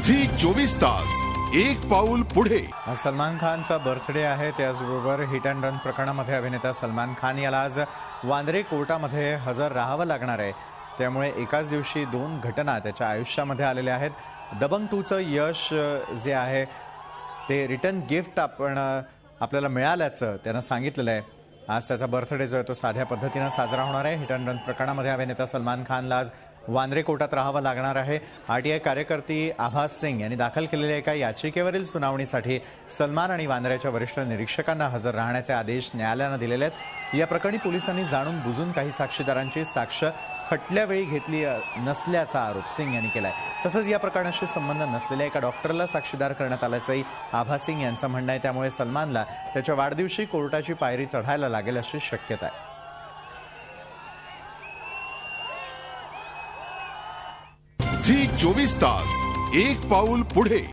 Zee 24 तास एक पाऊल पुढे। सलमान खानचा बर्थडे आहे, त्याचबरोबर हिट अँड रन प्रकरणामध्ये अभिनेता सलमान खान याला आज वांद्रे कोर्टामध्ये हजर राहावं लागणार आहे। त्यामुळे एकाच दिवशी दोन घटना त्याच्या आयुष्यामध्ये आलेल्या आहेत। दबंग 2चं यश जे आहे ते रिटर्न गिफ्ट आपल्याला मिळाल्याचं त्यानं सांगितलेलं आहे। आज त्याचा बर्थडे जो आहे तो साध्या पद्धतीने साजरा होणार आहे। हिट अँड रन प्रकरणामध्ये अभिनेता सलमान खानला आज वांद्रे कोर्टात राहावं लागणार आहे। आरटीआय कार्यकर्ती आभास सिंग यांनी दाखल केलेल्या एका याचिकेवरील सुनावणीसाठी सलमान आणि वांद्र्याच्या वरिष्ठ निरीक्षकांना हजर राहण्याचे आदेश न्यायालयानं दिलेले आहेत। या प्रकरणी पोलिसांनी जाणून बुजून काही साक्षीदारांची साक्ष खटल्यावेळी घेतली नसल्याचा आरोप सिंग यांनी केलाय। तसंच या प्रकरणाशी संबंध नसलेल्या एका डॉक्टरला साक्षीदार करण्यात आल्याचंही आभास सिंग यांचं म्हणणं आहे। त्यामुळे सलमानला त्याच्या वाढदिवशी कोर्टाची पायरी चढायला लागेल अशी शक्यता आहे। झी 24 तास एक पाऊल पुढे।